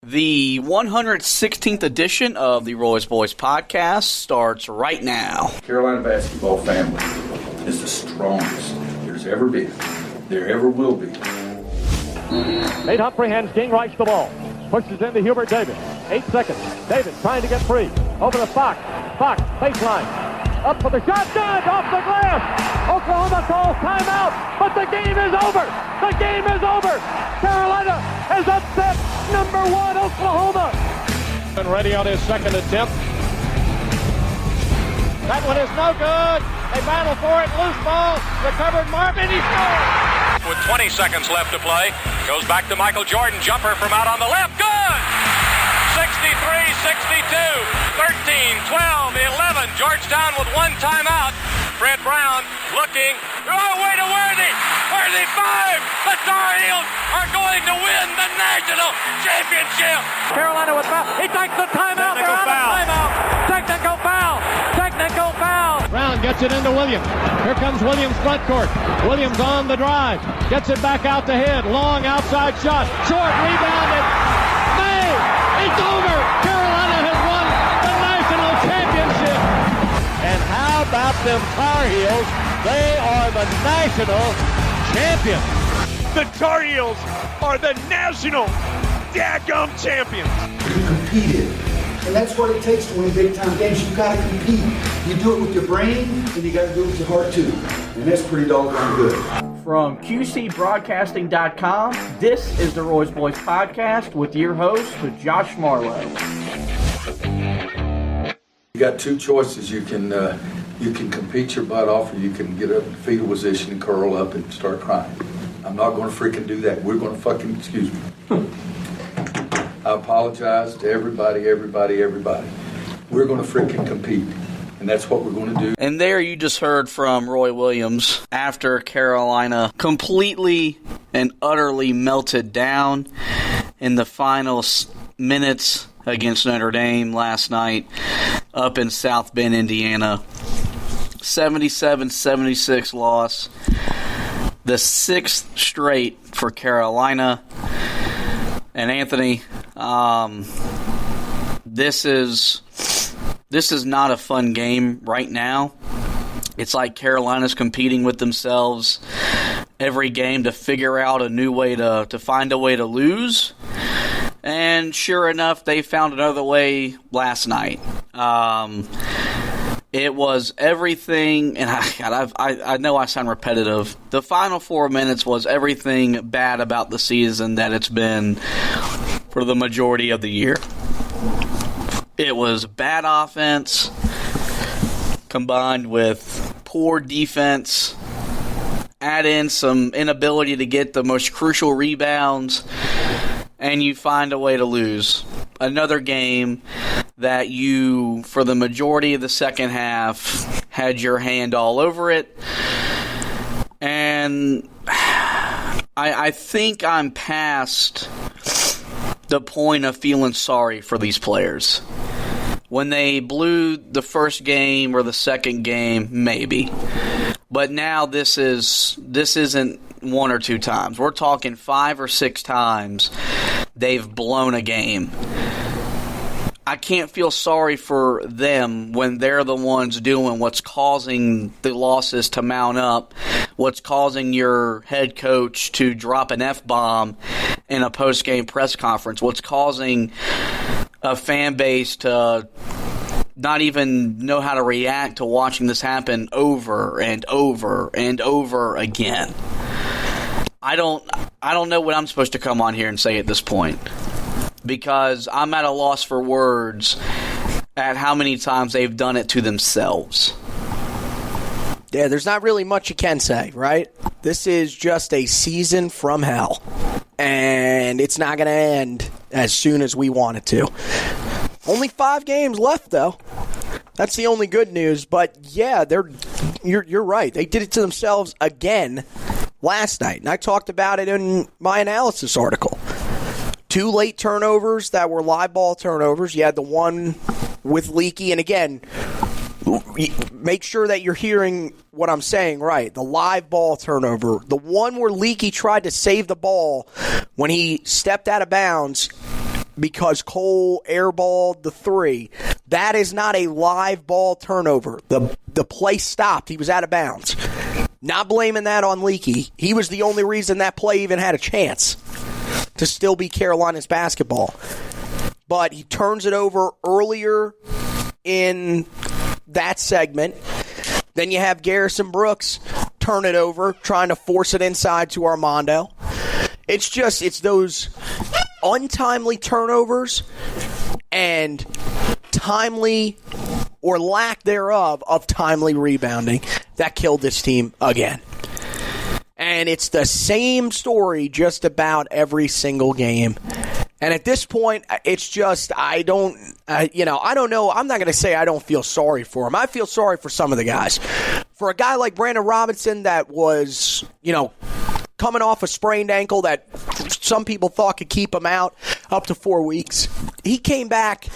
The 116th edition of the Roy's Boys podcast starts right now. Carolina basketball family is the strongest there's ever been, there ever will be. Nate Humphrey hands King Rice the ball. Pushes into Hubert Davis. 8 seconds. Davis trying to get free. Over to Fox. Fox, baseline. Up for the shot. Good! Off the glass! Oklahoma calls timeout, but the game is over! The game is over! Carolina has upset number 1 Oklahoma! And ready on his second attempt. That one is no good! They battle for it. Loose ball. Recovered Marvin. He scores! With 20 seconds left to play, goes back to Michael Jordan. Jumper from out on the left. Good! 63, 62, 13, 12, 11. Georgetown with one timeout. Fred Brown looking. Oh, way to Worthy. Worthy 5. The Tar Heels are going to win the national championship. Carolina with foul. He takes the timeout. They're out of timeout. Technical foul. Technical foul. Brown gets it into Williams. Here comes Williams front court. Williams on the drive. Gets it back out to Head. Long outside shot. Short rebounded. May. It's over. Carolina has won the national championship. And how about them Tar Heels? They are the national champions. The Tar Heels are the national daggum champions. You competed. And that's what it takes to win big-time games. You got to compete. You do it with your brain, and you got to do it with your heart, too. And that's pretty doggone good. From QCBroadcasting.com, this is the Roy's Boys podcast with your host, Josh Marlowe. You got two choices. You can compete your butt off, or you can get up in fetal position and curl up and start crying. I'm not going to freaking do that. We're going to fucking, excuse me. I apologize to everybody. We're going to freaking compete. And that's what we're going to do. And there you just heard from Roy Williams after Carolina completely and utterly melted down in the final minutes against Notre Dame last night up in South Bend, Indiana. 77-76 loss. The 6th straight for Carolina. And Anthony, this is not a fun game right now. It's like Carolina's competing with themselves every game to figure out a new way to find a way to lose. And sure enough, they found another way last night. It was everything, and I know I sound repetitive. The final 4 minutes was everything bad about the season that it's been for the majority of the year. It was bad offense combined with poor defense. Add in some inability to get the most crucial rebounds, and you find a way to lose. Another game that you, for the majority of the second half, had your hand all over it. And I think I'm past the point of feeling sorry for these players. When they blew the first game or the second game, maybe. But now this isn't 1 or 2 times. We're talking 5 or 6 times they've blown a game. I can't feel sorry for them when they're the ones doing what's causing the losses to mount up, what's causing your head coach to drop an F-bomb in a post-game press conference, what's causing a fan base to not even know how to react to watching this happen over and over and over again. I don't know what I'm supposed to come on here and say at this point, because I'm at a loss for words at how many times they've done it to themselves. Yeah, there's not really much you can say, right? This is just a season from hell, and it's not going to end as soon as we want it to. Only 5 games left, though. That's the only good news. But, yeah, you're right. They did it to themselves again last night, and I talked about it in my analysis article. 2 late turnovers that were live ball turnovers. You had the one with Leaky, and again, make sure that you're hearing what I'm saying right. The live ball turnover, the one where Leaky tried to save the ball when he stepped out of bounds because Cole airballed the 3. That is not a live ball turnover. The play stopped. He was out of bounds. Not blaming that on Leaky. He was the only reason that play even had a chance to still be Carolina's basketball. But he turns it over earlier in that segment. Then you have Garrison Brooks turn it over, trying to force it inside to Armando. It's those untimely turnovers and timely or lack thereof of timely rebounding that killed this team again. And it's the same story just about every single game. And at this point, it's just, I don't know. I'm not going to say I don't feel sorry for him. I feel sorry for some of the guys. For a guy like Brandon Robinson that was, coming off a sprained ankle that some people thought could keep him out up to 4 weeks. He came back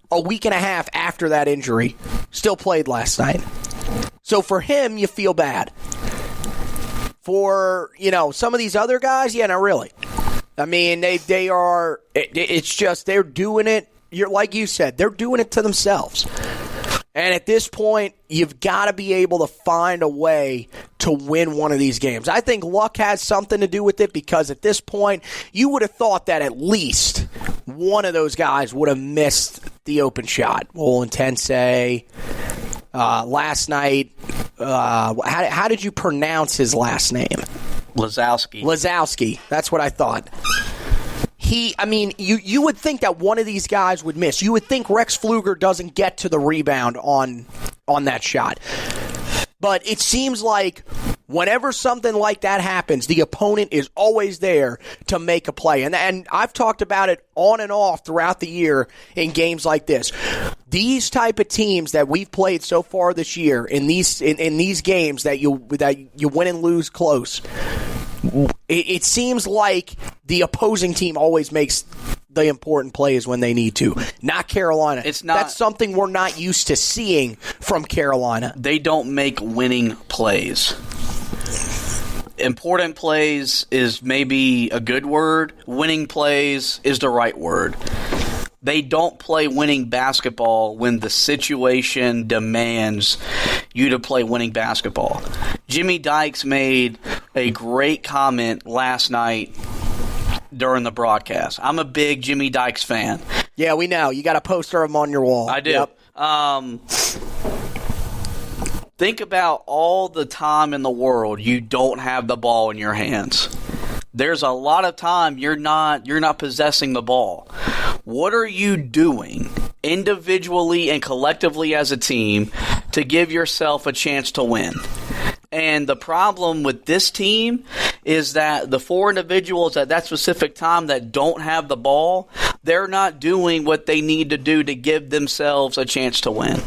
a week and a half after that injury. Still played last night. So for him, you feel bad. For, some of these other guys, yeah, not really. I mean, they are, it's just, they're doing it, like you said, they're doing it to themselves. And at this point, you've got to be able to find a way to win one of these games. I think luck has something to do with it because at this point, you would have thought that at least one of those guys would have missed the open shot. Well, Intense, last night, how did you pronounce his last name? Lazowski. That's what I thought. You would think that one of these guys would miss. You would think Rex Pfluger doesn't get to the rebound on that shot. But it seems like whenever something like that happens, the opponent is always there to make a play. And I've talked about it on and off throughout the year in games like this. These type of teams that we've played so far this year, in these games that you win and lose close, it seems like the opposing team always makes the important plays when they need to. Not Carolina. That's something we're not used to seeing from Carolina. They don't make winning plays. Important plays is maybe a good word. Winning plays is the right word. They don't play winning basketball when the situation demands you to play winning basketball. Jimmy Dykes made a great comment last night during the broadcast. I'm a big Jimmy Dykes fan. Yeah, we know. You got a poster of him on your wall. I do. Yep. Think about all the time in the world you don't have the ball in your hands. There's a lot of time you're not possessing the ball. What are you doing individually and collectively as a team to give yourself a chance to win? And the problem with this team is that the 4 individuals at that specific time that don't have the ball, they're not doing what they need to do to give themselves a chance to win.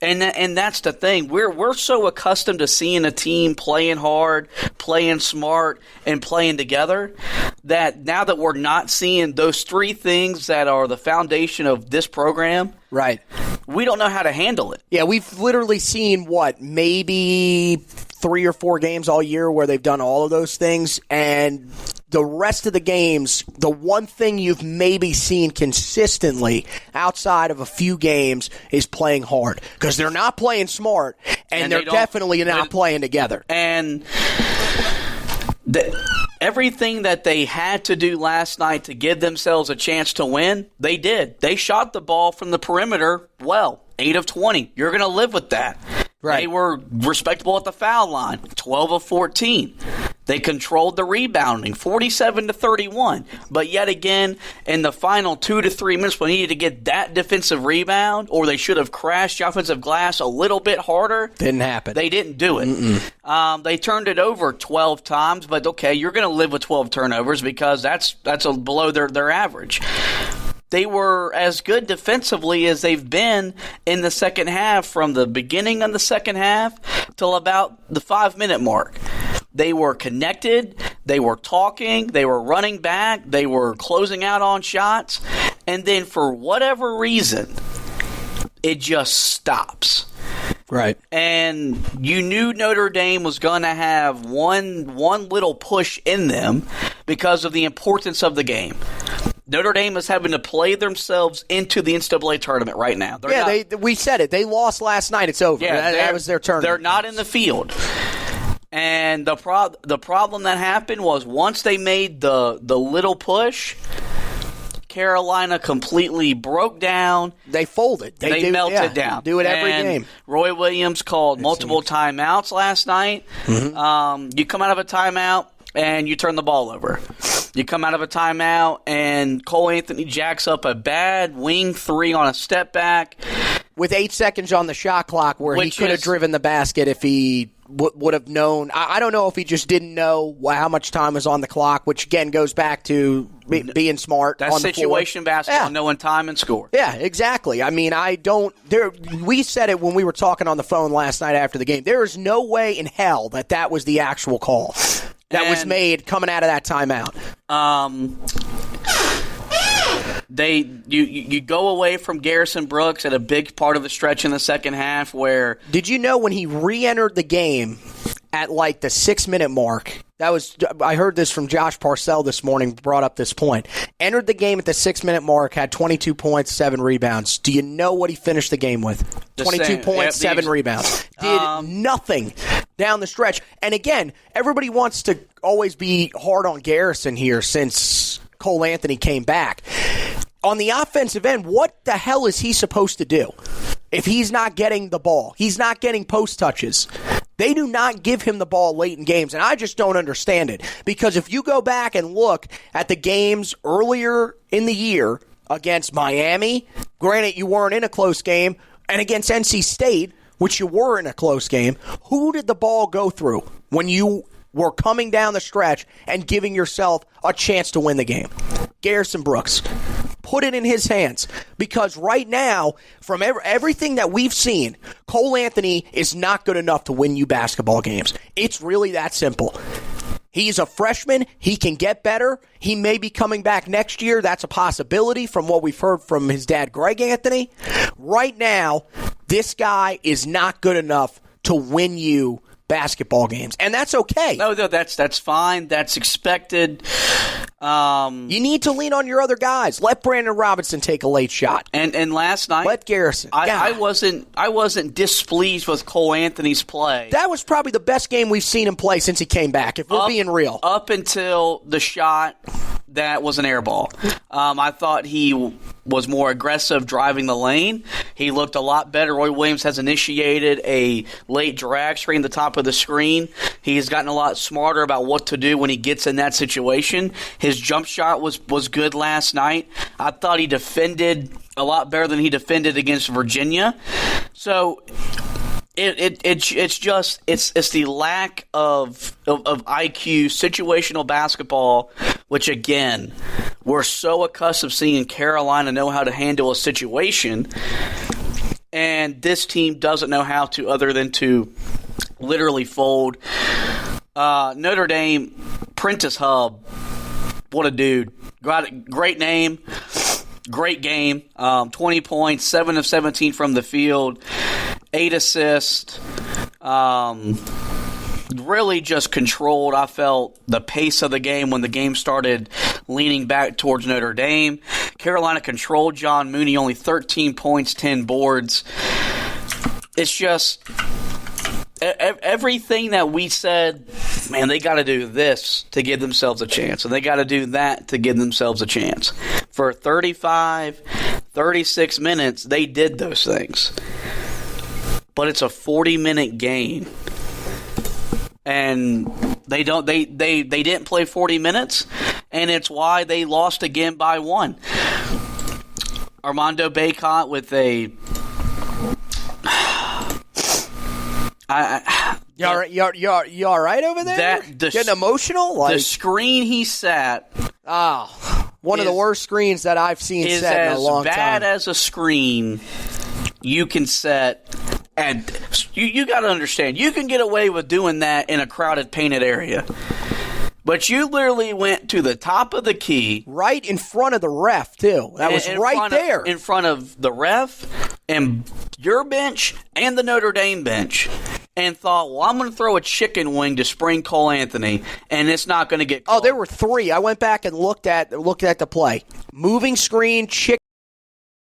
And that's the thing. We're so accustomed to seeing a team playing hard, playing smart, and playing together that now that we're not seeing those 3 things that are the foundation of this program, right? We don't know how to handle it. Yeah, we've literally seen, maybe 3 or 4 games all year where they've done all of those things, and the rest of the games, the one thing you've maybe seen consistently outside of a few games is playing hard. Because they're not playing smart, and they're definitely not playing together. And everything that they had to do last night to give themselves a chance to win, they did. They shot the ball from the perimeter well, 8 of 20. You're going to live with that. Right. They were respectable at the foul line, 12 of 14. They controlled the rebounding, 47-31. But yet again, in the final 2 to 3 minutes, we needed to get that defensive rebound, or they should have crashed the offensive glass a little bit harder. Didn't happen. They didn't do it. They turned it over 12 times, but okay, you're going to live with 12 turnovers because that's below their average. They were as good defensively as they've been in the second half, from the beginning of the second half till about the 5-minute mark. They were connected, they were talking, they were running back, they were closing out on shots, and then for whatever reason, it just stops. Right. And you knew Notre Dame was going to have one little push in them because of the importance of the game. Notre Dame is having to play themselves into the NCAA tournament right now. We said it. They lost last night. It's over. Yeah, that was their tournament. They're not in the field. And the problem that happened was once they made the little push, Carolina completely broke down. They folded. They melted down. Do it every game. Roy Williams called multiple timeouts last night. Mm-hmm. You come out of a timeout and you turn the ball over. You come out of a timeout and Cole Anthony jacks up a bad wing three on a step back. With 8 seconds on the shot clock where he could have driven the basket if he would have known. I don't know if he just didn't know how much time was on the clock, which again goes back to being smart. That's on the situation floor. basketball, knowing time and score. Yeah, exactly. I mean, we said it when we were talking on the phone last night after the game. There is no way in hell that was the actual call that was made coming out of that timeout. You go away from Garrison Brooks at a big part of the stretch in the second half where... Did you know when he re-entered the game at like the 6-minute mark, I heard this from Josh Parcell this morning, brought up this point. Entered the game at the 6-minute mark, had 22 points, 7 rebounds. Do you know what he finished the game with? 22 points, 7 rebounds. Did nothing down the stretch. And again, everybody wants to always be hard on Garrison here since Cole Anthony came back. On the offensive end, what the hell is he supposed to do if he's not getting the ball? He's not getting post touches. They do not give him the ball late in games, and I just don't understand it. Because if you go back and look at the games earlier in the year against Miami, granted you weren't in a close game, and against NC State, which you were in a close game, who did the ball go through when you were coming down the stretch and giving yourself a chance to win the game? Garrison Brooks. Put it in his hands, because right now, from everything that we've seen, Cole Anthony is not good enough to win you basketball games. It's really that simple. He's a freshman. He can get better. He may be coming back next year. That's a possibility from what we've heard from his dad, Greg Anthony. Right now, this guy is not good enough to win you basketball games, and that's okay. No, that's fine. That's expected. You need to lean on your other guys. Let Brandon Robinson take a late shot. And last night, let Garrison. I wasn't displeased with Cole Anthony's play. That was probably the best game we've seen him play since he came back, if we're being real. Up until the shot that was an air ball. I thought he was more aggressive driving the lane. He looked a lot better. Roy Williams has initiated a late drag screen at the top of the screen. He's gotten a lot smarter about what to do when he gets in that situation. His jump shot was good last night. I thought he defended a lot better than he defended against Virginia. So it's the lack of IQ, situational basketball, which again, we're so accustomed to seeing Carolina know how to handle a situation, and this team doesn't know how to, other than to literally fold. Notre Dame, Prentice Hub, what a dude. Great name. Great game. 20 points, 7 of 17 from the field, 8 assists. Really just controlled, I felt, the pace of the game when the game started leaning back towards Notre Dame. Carolina controlled John Mooney, only 13 points, 10 boards. It's just everything that we said, man, they got to do this to give themselves a chance, and they got to do that to give themselves a chance. For 35, 36 minutes, they did those things. But it's a 40-minute game. And they didn't play 40 minutes, and it's why they lost again by 1. Armando Bacot with a You all right over there? Getting emotional? The screen he sat. One of the worst screens that I've seen set in a long time. Is as bad as a screen you can set. And you got to understand, you can get away with doing that in a crowded, painted area. But you literally went to the top of the key. Right in front of the ref, too. That was right there. In front of the ref and your bench and the Notre Dame bench. and thought, well, I'm going to throw a chicken wing to spring Cole Anthony, and it's not going to get called. Oh, there were 3. I went back and looked at the play. Moving screen, chicken